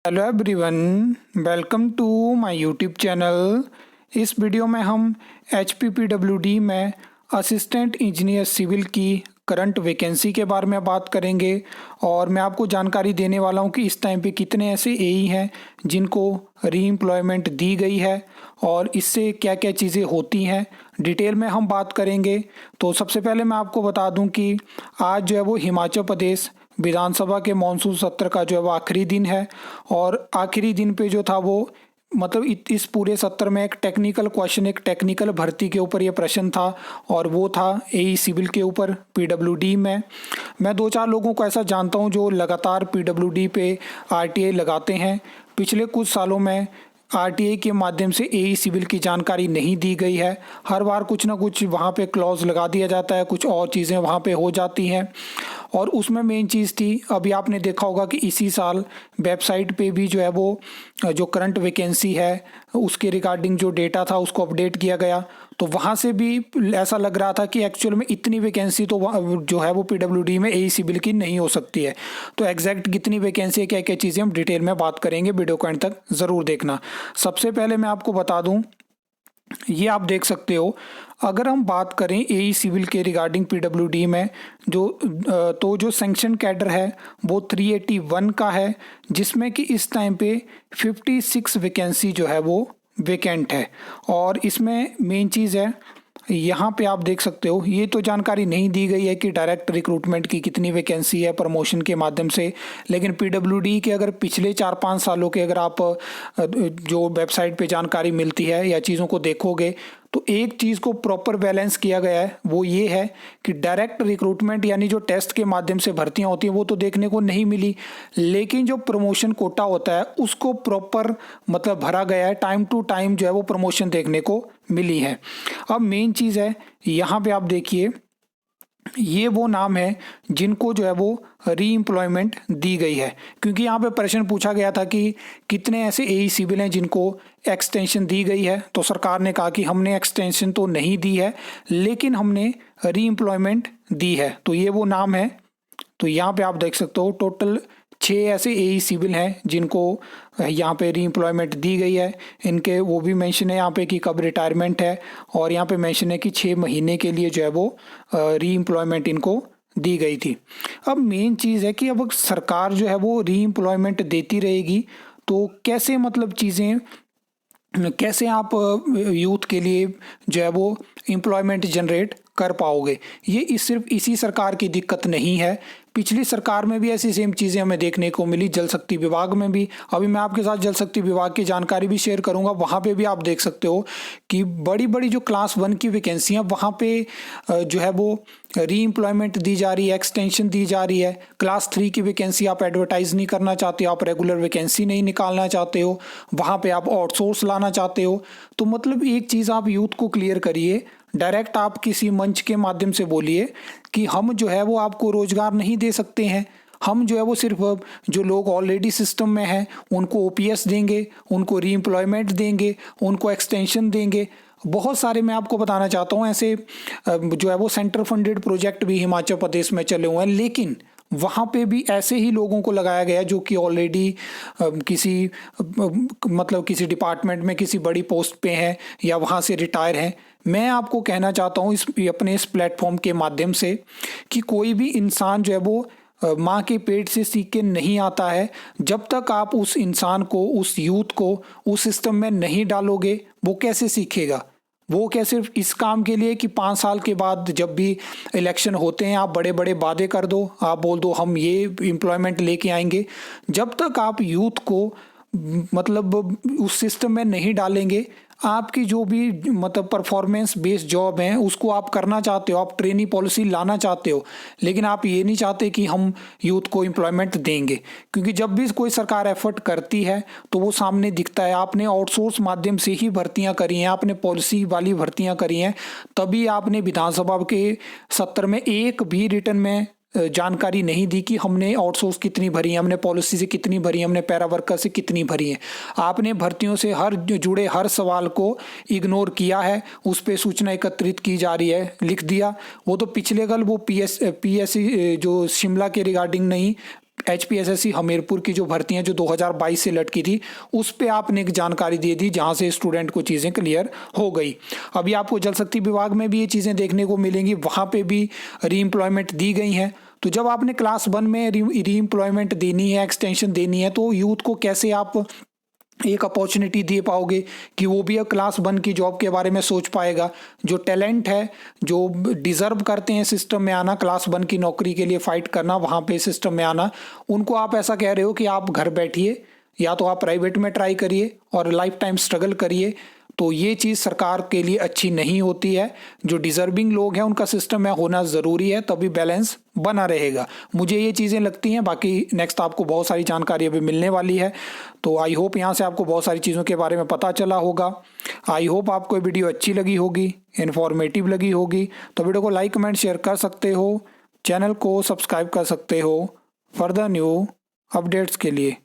Hello everyone, welcome to my YouTube channel. इस video में हम HPPWD में असिस्टेंट इंजीनियर सिविल की करंट वैकेंसी के बारे में बात करेंगे और मैं आपको जानकारी देने वाला हूं कि इस टाइम पे कितने ऐसे एई हैं जिनको रीएम्प्लॉयमेंट दी गई है और इससे क्या क्या चीज़ें होती हैं, डिटेल में हम बात करेंगे। तो सबसे पहले मैं आपको बता दूं कि आज जो है वो हिमाचल प्रदेश विधानसभा के मॉनसून सत्र का जो है वो आखिरी दिन है और आखिरी दिन पे जो था वो मतलब इस पूरे सत्र में एक टेक्निकल क्वेश्चन, एक टेक्निकल भर्ती के ऊपर ये प्रश्न था और वो था एई सिविल के ऊपर पीडब्ल्यूडी में। मैं दो चार लोगों को ऐसा जानता हूँ जो लगातार पीडब्ल्यूडी पे आरटीआई लगाते हैं। पिछले कुछ सालों में आरटीआई के माध्यम से एई सिविल की जानकारी नहीं दी गई है। हर बार कुछ ना कुछ वहाँ पे क्लॉज लगा दिया जाता है, कुछ और चीज़ें वहाँ पे हो जाती हैं और उसमें मेन चीज़ थी, अभी आपने देखा होगा कि इसी साल वेबसाइट पे भी जो है वो जो करंट वैकेंसी है उसके रिगार्डिंग जो डेटा था उसको अपडेट किया गया। तो वहाँ से भी ऐसा लग रहा था कि एक्चुअल में इतनी वैकेंसी तो जो है वो पीडब्ल्यूडी में एई सिविल की नहीं हो सकती है। तो एग्जैक्ट कितनी वैकेंसी है, क्या क्या चीज़ें हम डिटेल में बात करेंगे, वीडियो को एंड तक ज़रूर देखना। सबसे पहले मैं आपको बता दूं, ये आप देख सकते हो, अगर हम बात करें एई सिविल के रिगार्डिंग पीडब्ल्यूडी में जो सैंक्शन कैडर है वो 381 का है, जिसमें कि इस टाइम पे 56 वैकेंसी जो है वो वेकेंट है। और इसमें मेन चीज़ है, यहाँ पे आप देख सकते हो, ये तो जानकारी नहीं दी गई है कि डायरेक्ट रिक्रूटमेंट की कितनी वैकेंसी है प्रमोशन के माध्यम से, लेकिन पीडब्ल्यूडी के अगर पिछले 4-5 सालों के अगर आप जो वेबसाइट पे जानकारी मिलती है या चीज़ों को देखोगे तो एक चीज़ को प्रॉपर बैलेंस किया गया है। वो ये है कि डायरेक्ट रिक्रूटमेंट यानी जो टेस्ट के माध्यम से भर्तियां होती हैं वो तो देखने को नहीं मिली, लेकिन जो प्रमोशन कोटा होता है उसको प्रॉपर मतलब भरा गया है, टाइम टू टाइम जो है वो प्रमोशन देखने को मिली है। अब मेन चीज़ है, यहाँ पे आप देखिए, ये वो नाम है जिनको जो है वो रीएम्प्लॉयमेंट दी गई है, क्योंकि यहाँ पे प्रश्न पूछा गया था कि कितने ऐसे एई सिविल हैं जिनको एक्सटेंशन दी गई है। तो सरकार ने कहा कि हमने एक्सटेंशन तो नहीं दी है लेकिन हमने रीएम्प्लॉयमेंट दी है। तो ये वो नाम है। तो यहाँ पे आप देख सकते हो टोटल 6 ऐसे एई सिविल हैं जिनको यहाँ पे रीएम्प्लॉयमेंट दी गई है। इनके वो भी मेंशन है यहाँ पे कि कब रिटायरमेंट है और यहाँ पे मेंशन है कि 6 महीने के लिए जो है वो रीएम्प्लॉयमेंट इनको दी गई थी। अब मेन चीज़ है कि अब सरकार जो है वो रीएम्प्लॉयमेंट देती रहेगी तो कैसे मतलब चीज़ें, कैसे आप यूथ के लिए जो है वो एम्प्लॉयमेंट जनरेट कर पाओगे। ये सिर्फ इसी सरकार की दिक्कत नहीं है, पिछली सरकार में भी ऐसी सेम चीज़ें हमें देखने को मिली, जल शक्ति विभाग में भी। अभी मैं आपके साथ जल शक्ति विभाग की जानकारी भी शेयर करूंगा, वहाँ पे भी आप देख सकते हो कि बड़ी बड़ी जो क्लास 1 की वैकेंसियाँ वहाँ पे जो है वो रीएम्प्लॉयमेंट दी जा रही है, एक्सटेंशन दी जा रही है। क्लास 3 की वैकेंसी आप एडवर्टाइज नहीं करना चाहते हो, आप रेगुलर वैकेंसी नहीं निकालना चाहते हो, वहाँ पे आप आउटसोर्स लाना चाहते हो। तो मतलब एक चीज़ आप यूथ को क्लियर करिए, डायरेक्ट आप किसी मंच के माध्यम से बोलिए कि हम जो है वो आपको रोजगार नहीं दे सकते हैं, हम जो है वो सिर्फ जो लोग ऑलरेडी सिस्टम में हैं उनको ओपीएस देंगे, उनको रीएम्प्लॉयमेंट देंगे, उनको एक्सटेंशन देंगे। बहुत सारे मैं आपको बताना चाहता हूँ ऐसे जो है वो सेंटर फंडेड प्रोजेक्ट भी हिमाचल प्रदेश में चले हुए हैं, लेकिन वहाँ पे भी ऐसे ही लोगों को लगाया गया जो कि ऑलरेडी किसी मतलब किसी डिपार्टमेंट में किसी बड़ी पोस्ट पे हैं या वहाँ से रिटायर हैं। मैं आपको कहना चाहता हूँ अपने इस प्लेटफॉर्म के माध्यम से कि कोई भी इंसान जो है वो माँ के पेट से सीख के नहीं आता है। जब तक आप उस इंसान को, उस यूथ को उस सिस्टम में नहीं डालोगे वो कैसे सीखेगा। वो क्या सिर्फ इस काम के लिए कि 5 साल के बाद जब भी इलेक्शन होते हैं आप बड़े बड़े वादे कर दो, आप बोल दो हम ये एम्प्लॉयमेंट लेके आएंगे। जब तक आप यूथ को मतलब उस सिस्टम में नहीं डालेंगे, आपकी जो भी मतलब परफॉर्मेंस बेस्ड जॉब है उसको आप करना चाहते हो, आप ट्रेनी पॉलिसी लाना चाहते हो, लेकिन आप ये नहीं चाहते कि हम यूथ को एम्प्लॉयमेंट देंगे। क्योंकि जब भी कोई सरकार एफर्ट करती है तो वो सामने दिखता है। आपने आउटसोर्स माध्यम से ही भर्तियां करी हैं, आपने पॉलिसी वाली भर्तियां करी हैं, तभी आपने विधानसभा के सत्र में एक भी रिटर्न में जानकारी नहीं दी कि हमने आउटसोर्स कितनी भरी है, हमने पॉलिसी से कितनी भरी है, हमने पैरा वर्कर से कितनी भरी है। आपने भर्तियों से जुड़े हर सवाल को इग्नोर किया है, उस पर सूचना एकत्रित की जा रही है, लिख दिया। वो तो पिछले कल वो पीएससी जो शिमला के रिगार्डिंग नहीं, HPSSC हमीरपुर की जो भर्तियां जो 2022 से लटकी थी उस पे आपने एक जानकारी दे दी, जहां से स्टूडेंट को चीज़ें क्लियर हो गई। अभी आपको जल शक्ति विभाग में भी ये चीज़ें देखने को मिलेंगी, वहां पे भी रीएम्प्लॉयमेंट दी गई हैं। तो जब आपने क्लास 1 में रीएम्प्लॉयमेंट देनी है, एक्सटेंशन देनी है, तो यूथ को कैसे आप एक अपॉर्चुनिटी दे पाओगे कि वो भी अब क्लास 1 की जॉब के बारे में सोच पाएगा। जो टैलेंट है, जो डिज़र्व करते हैं सिस्टम में आना, क्लास 1 की नौकरी के लिए फ़ाइट करना, वहाँ पे सिस्टम में आना, उनको आप ऐसा कह रहे हो कि आप घर बैठिए, या तो आप प्राइवेट में ट्राई करिए और लाइफ टाइम स्ट्रगल करिए। तो ये चीज़ सरकार के लिए अच्छी नहीं होती है। जो डिज़र्विंग लोग हैं उनका सिस्टम में होना ज़रूरी है, तभी बैलेंस बना रहेगा। मुझे ये चीज़ें लगती हैं। बाकी नेक्स्ट आपको बहुत सारी जानकारी अभी मिलने वाली है, तो आई होप यहाँ से आपको बहुत सारी चीज़ों के बारे में पता चला होगा। आई होप आपको ये वीडियो अच्छी लगी होगी, इन्फॉर्मेटिव लगी होगी। तो वीडियो को लाइक कमेंट शेयर कर सकते हो, चैनल को सब्सक्राइब कर सकते हो फर्दर न्यू अपडेट्स के लिए।